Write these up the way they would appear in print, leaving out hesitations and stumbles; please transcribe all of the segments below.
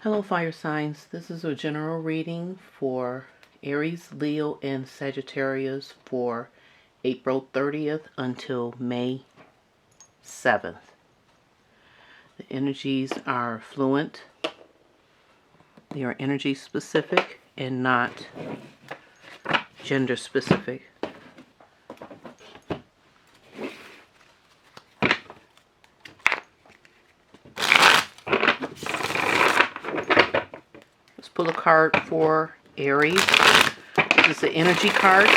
Hello fire signs, this is a general reading for Aries, Leo, and Sagittarius for April 30th until May 7th. The energies are fluent, they are energy specific and not gender specific. Pull a card for Aries. This is the energy card.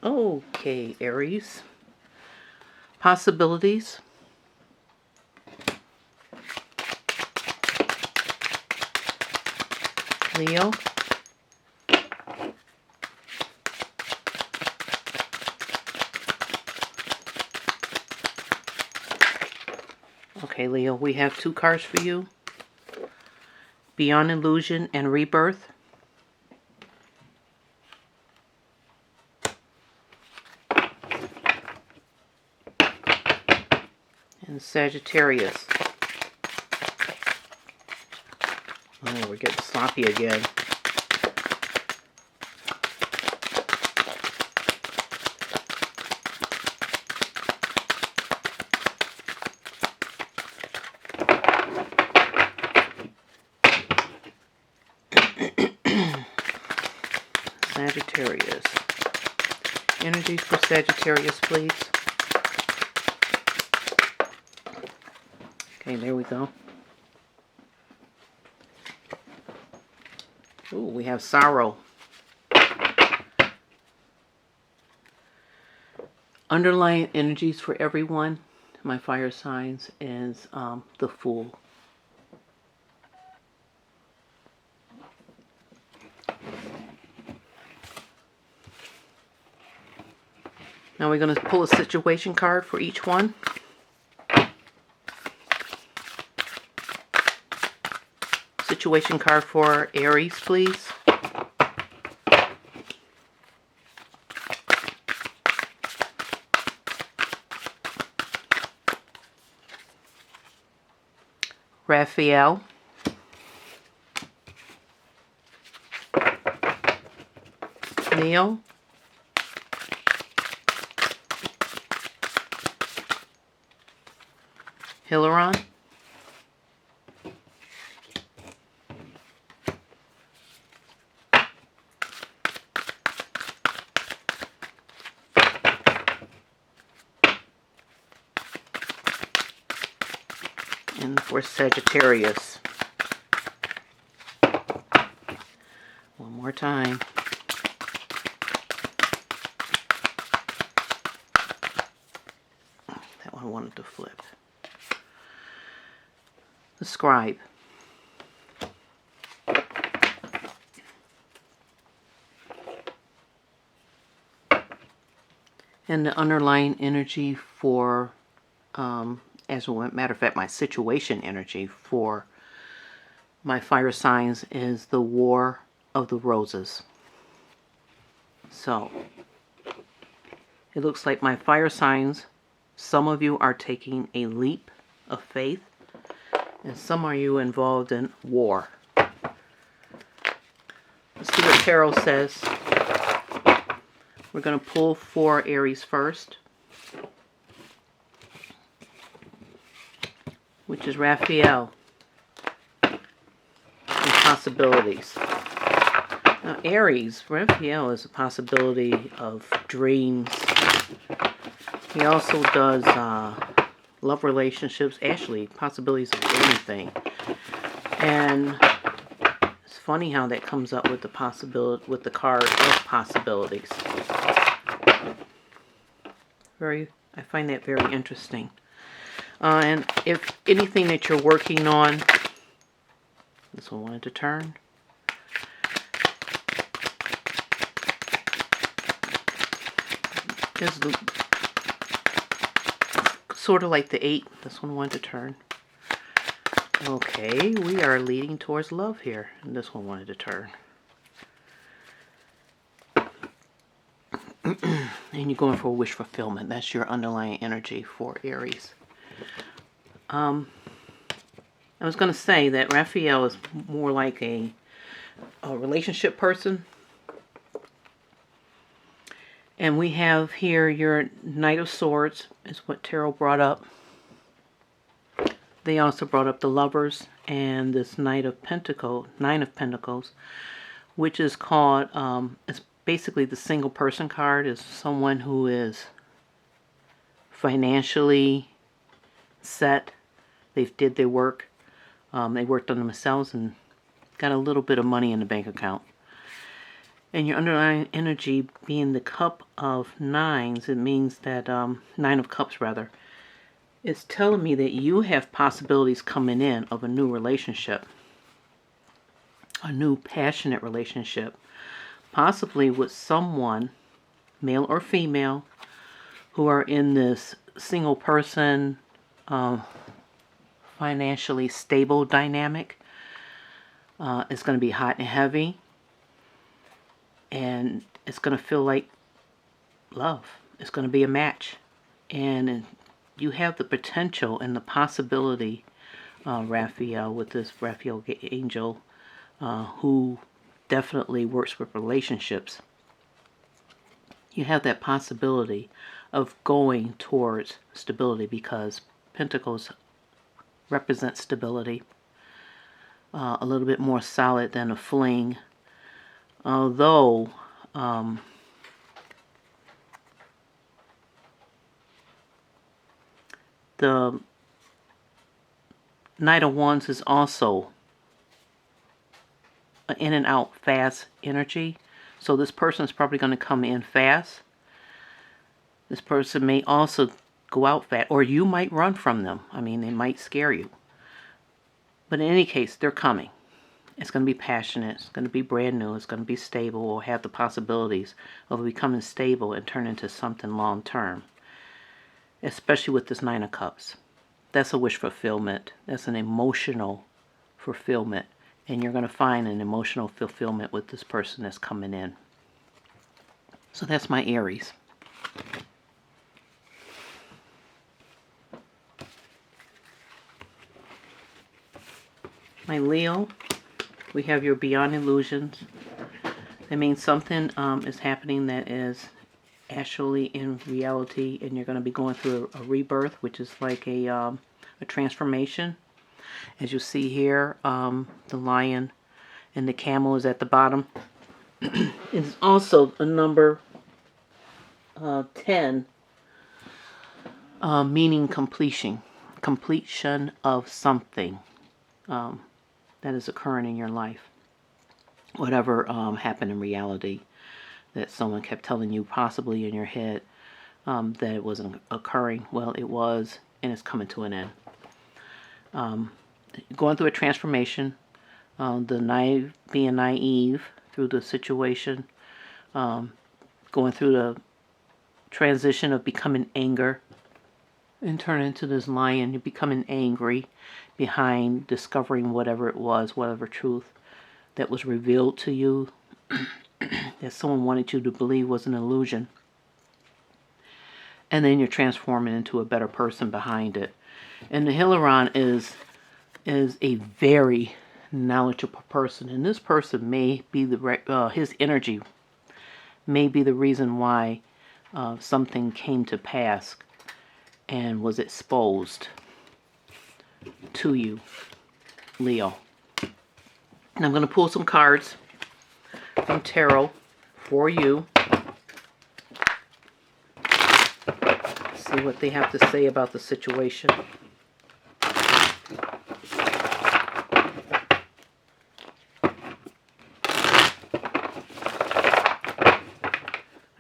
Okay, Aries. Possibilities. Leo. Okay, Leo, we have two cards for you. Beyond Illusion and Rebirth. And Sagittarius. Oh, we're getting sloppy again. Sagittarius. Energies for Sagittarius, please. Okay, there we go. Ooh, we have sorrow. Underlying energies for everyone, my fire signs, is the Fool. Now we're going to pull a situation card for each one. Situation card for Aries, please. Raphael. Leo. Hilaron. And for Sagittarius. One more time. That one I wanted to flip. The Scribe. And the underlying energy for, as a matter of fact, my situation energy for my fire signs is the War of the Roses. So, it looks like my fire signs, some of you are taking a leap of faith, and some are you involved in war. Let's see what Tarot says. We're going to pull for Aries first, which is Raphael and possibilities. Now, Aries, Raphael is a possibility of dreams. He also does love relationships, actually possibilities of anything. And it's funny how that comes up with the possibility, with the card of possibilities. I find that very interesting. And if anything that you're working on, this one wanted to turn. This is sort of like the 8. This one wanted to turn. Okay, we are leading towards love here. And this one wanted to turn. And you're going for wish fulfillment. That's your underlying energy for Aries. I was going to say that Raphael is more like a relationship person. And we have here your Knight of Swords is what Tarot brought up. They also brought up the Lovers and this Nine of Pentacles, which is called, it's basically the single person card. Is someone who is financially set. They did their work. They worked on themselves and got a little bit of money in the bank account. And your underlying energy being the Cup of Nines, it means that, Nine of Cups rather, it's telling me that you have possibilities coming in of a new relationship. A new passionate relationship. Possibly with someone, male or female, who are in this single person, financially stable dynamic. It's going to be hot and heavy. And it's going to feel like love. It's going to be a match. And you have the potential and the possibility, Raphael, with this Raphael angel, who definitely works with relationships. You have that possibility of going towards stability, because Pentacles represent stability. A little bit more solid than a fling. Although, the Knight of Wands is also an in and out fast energy. So this person is probably going to come in fast. This person may also go out fast, or you might run from them. I mean, they might scare you. But in any case, they're coming. It's going to be passionate. It's going to be brand new. It's going to be stable, or have the possibilities of becoming stable and turn into something long term. Especially with this Nine of Cups. That's a wish fulfillment. That's an emotional fulfillment. And you're going to find an emotional fulfillment with this person that's coming in. So that's my Aries. My Leo, we have your Beyond Illusions. That means something is happening that is actually in reality, and you're going to be going through a rebirth, which is like a transformation. As you see here, the lion and the camel is at the bottom. It's also a number 10, meaning completion of something that is occurring in your life. Whatever happened in reality that someone kept telling you, possibly in your head, that it wasn't occurring. Well, it was, and it's coming to an end. Going through a transformation, being naive through the situation, going through the transition of becoming anger and turn into this lion. You're becoming angry behind discovering whatever it was, whatever truth that was revealed to you that someone wanted you to believe was an illusion. And then you're transforming into a better person behind it. And the Hilaron is a very knowledgeable person, and this person may be his energy may be the reason why something came to pass and was exposed to you, Leo. And I'm going to pull some cards from Tarot for you. See what they have to say about the situation.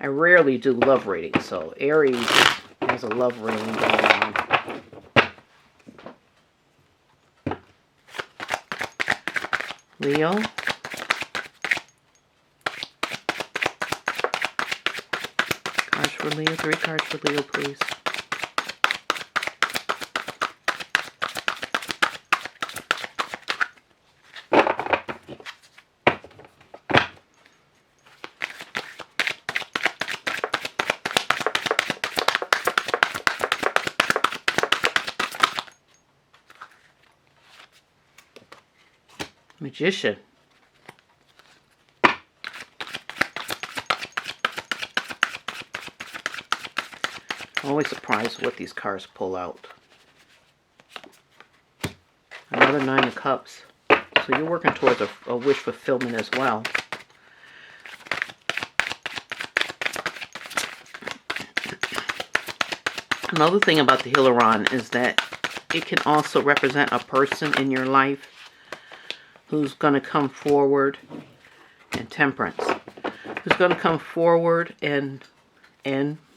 I rarely do love readings, so Aries has a love reading going on. Leo. Cards for Leo. 3 cards for Leo, please. Magician. Always surprised what these cards pull out. Another Nine of Cups. So you're working towards a wish fulfillment as well. Another thing about the Hilaron is that it can also represent a person in your life who's going to come forward, and Temperance. Who's going to come forward and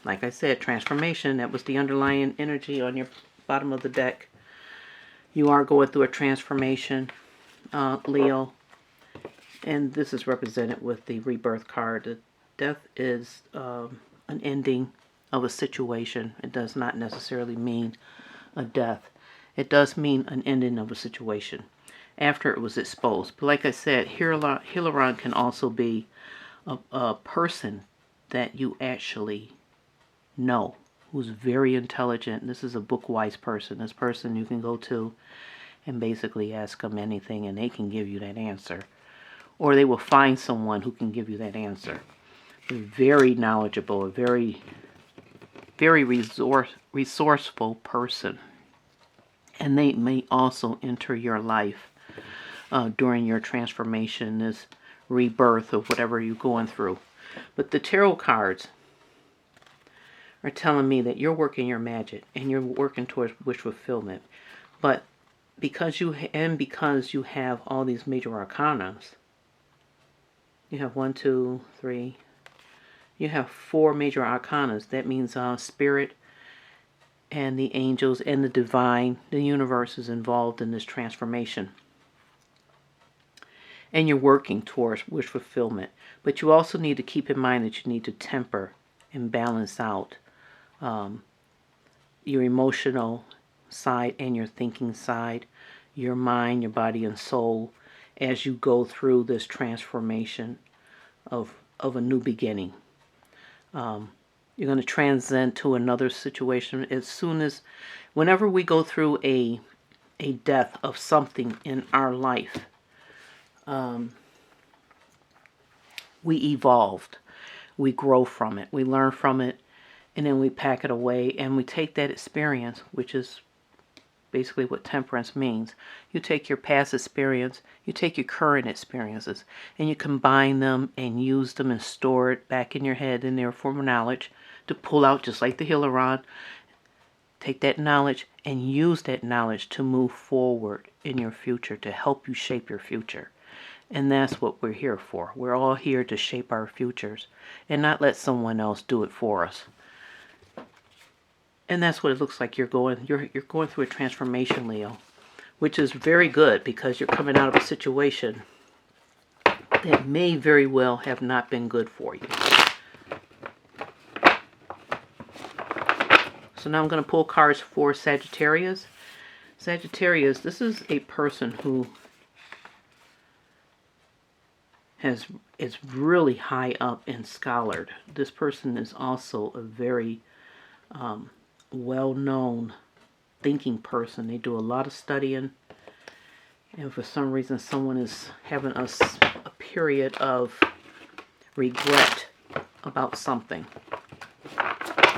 like I said, transformation. That was the underlying energy on your bottom of the deck. You are going through a transformation, Leo. And this is represented with the rebirth card. The death is an ending of a situation. It does not necessarily mean a death. It does mean an ending of a situation after it was exposed. But like I said, Hilaron can also be a person that you actually know, who's very intelligent. This is a book-wise person. This person you can go to and basically ask them anything and they can give you that answer. Or they will find someone who can give you that answer. They're very knowledgeable, a very, very resourceful person. And they may also enter your life during your transformation, this rebirth of whatever you're going through. But the tarot cards are telling me that you're working your magic and you're working towards wish fulfillment. But because you have all these major arcanas, you have 1, 2, 3. You have 4 major arcanas. That means spirit and the angels and the divine, the universe is involved in this transformation. And you're working towards wish fulfillment. But you also need to keep in mind that you need to temper and balance out your emotional side and your thinking side, your mind, your body, and soul, as you go through this transformation of a new beginning. You're going to transcend to another situation whenever we go through a death of something in our life, we evolved, we grow from it, we learn from it, and then we pack it away and we take that experience, which is basically what temperance means. You take your past experience, you take your current experiences, and you combine them and use them and store it back in your head in their form of knowledge to pull out, just like the Hilaron. Take that knowledge and use that knowledge to move forward in your future, to help you shape your future. And that's what we're here for. We're all here to shape our futures and not let someone else do it for us. And that's what it looks like you're going through a transformation, Leo, which is very good because you're coming out of a situation that may very well have not been good for you. So now I'm going to pull cards for Sagittarius. Sagittarius, this is a person who is really high up and scholared. This person is also a very well-known thinking person. They do a lot of studying, and for some reason someone is having a period of regret about something.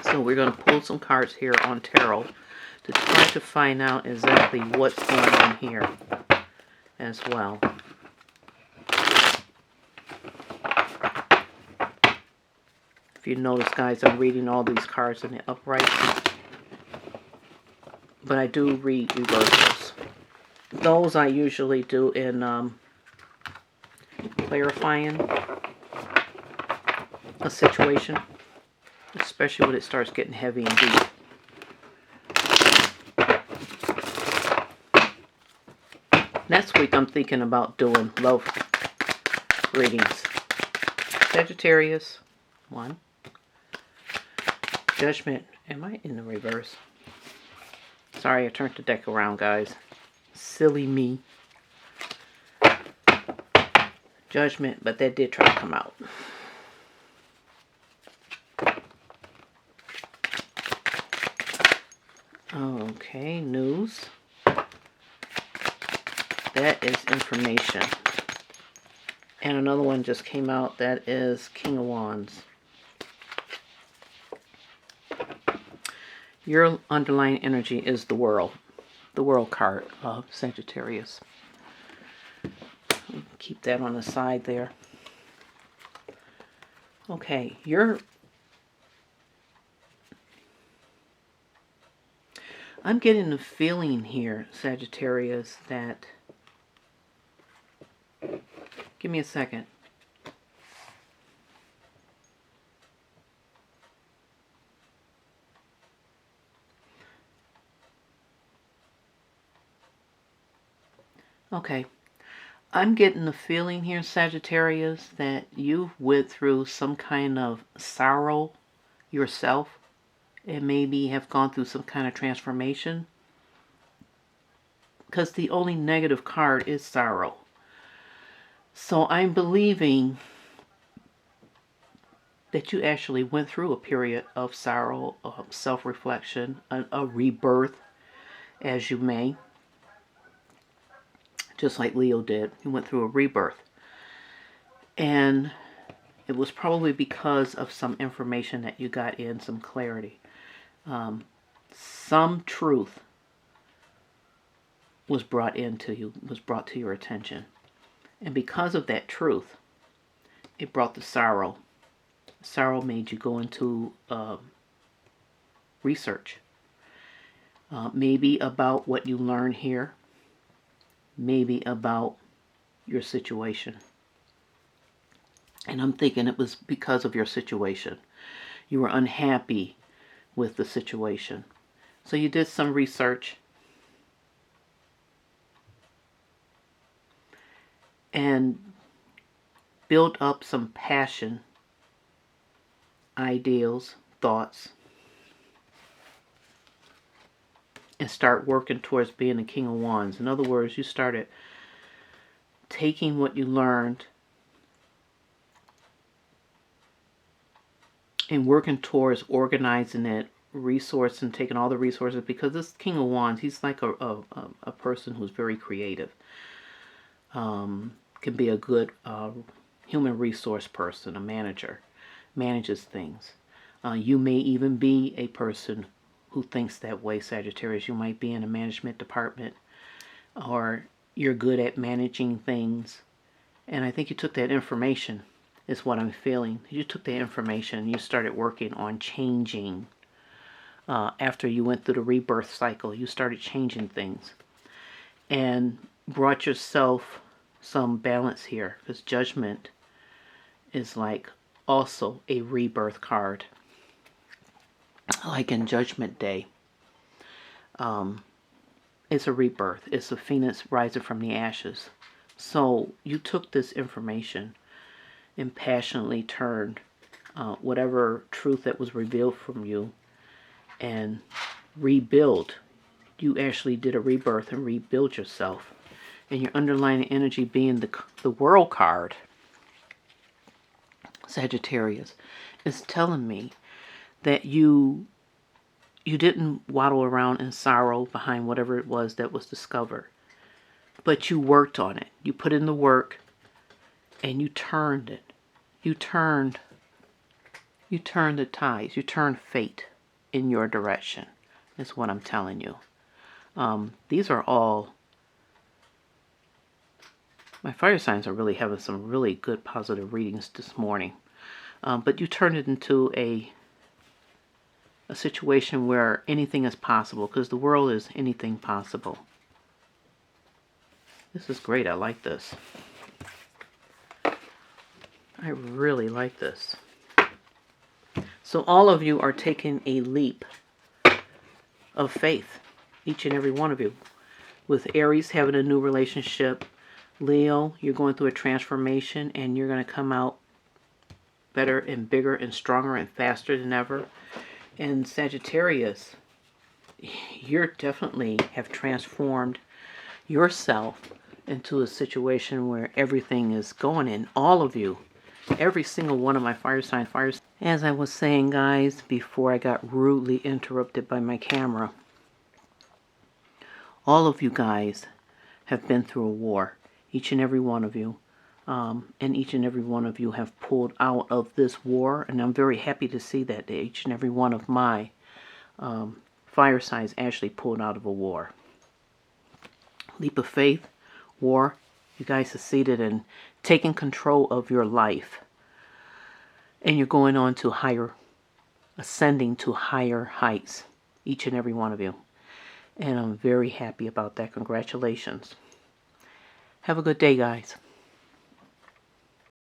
So we're going to pull some cards here on tarot to try to find out exactly what's going on here as well. If you notice, guys, I'm reading all these cards in the upright, but I do read reversals. Those I usually do in clarifying a situation, especially when it starts getting heavy and deep. Next week I'm thinking about doing love readings. Sagittarius, 1. Judgment. Am I in the reverse? Sorry, I turned the deck around, guys. Silly me. Judgment, but that did try to come out. Okay, news. That is information. And another one just came out. That is King of Wands. Your underlying energy is the world. The world card of Sagittarius. Keep that on the side there. Okay, I'm getting the feeling here, Sagittarius, that... Give me a second. Okay. I'm getting the feeling here, Sagittarius, that you went through some kind of sorrow yourself and maybe have gone through some kind of transformation. Because the only negative card is sorrow. So I'm believing that you actually went through a period of sorrow, self-reflection, a rebirth, as you may. Just like Leo did. He went through a rebirth. And it was probably because of some information that you got in, some clarity. Some truth was brought into you, was brought to your attention. And because of that truth, it brought the sorrow. Sorrow made you go into research. Maybe about what you learned here. Maybe about your situation. And I'm thinking it was because of your situation. You were unhappy with the situation. So you did some research. And build up some passion, ideals, thoughts, and start working towards being the King of Wands. In other words, you started taking what you learned and working towards organizing it, resourcing, taking all the resources, because this King of Wands, he's like a person who's very creative. Can be a good human resource person, a manager, manages things. You may even be a person who thinks that way, Sagittarius. You might be in a management department, or you're good at managing things. And I think you took that information, is what I'm feeling. You took that information and you started working on changing. After you went through the rebirth cycle, you started changing things. And brought yourself some balance here, because Judgment is like also a rebirth card, like in Judgment Day. It's a rebirth. It's a phoenix rising from the ashes. So you took this information and passionately turned whatever truth that was revealed from you and rebuild. You actually did a rebirth and rebuild yourself. And your underlying energy being the world card, Sagittarius, is telling me that you didn't waddle around in sorrow behind whatever it was that was discovered. But you worked on it. You put in the work and you turned it. You turned the tides. You turned fate in your direction, is what I'm telling you. These are all... My fire signs are really having some really good positive readings this morning. But you turned it into a situation where anything is possible, because the world is anything possible. This is great. I like this. I really like this. So all of you are taking a leap of faith, each and every one of you. With Aries having a new relationship, Leo, you're going through a transformation and you're going to come out better and bigger and stronger and faster than ever. And Sagittarius, you definitely have transformed yourself into a situation where everything is going in. All of you, every single one of my fire signs. As I was saying, guys, before I got rudely interrupted by my camera, all of you guys have been through a war. Each and every one of you. And each and every one of you have pulled out of this war. And I'm very happy to see that each and every one of my fire signs actually pulled out of a war. Leap of faith, war. You guys succeeded in taking control of your life. And you're going on to ascending to higher heights. Each and every one of you. And I'm very happy about that. Congratulations. Have a good day, guys.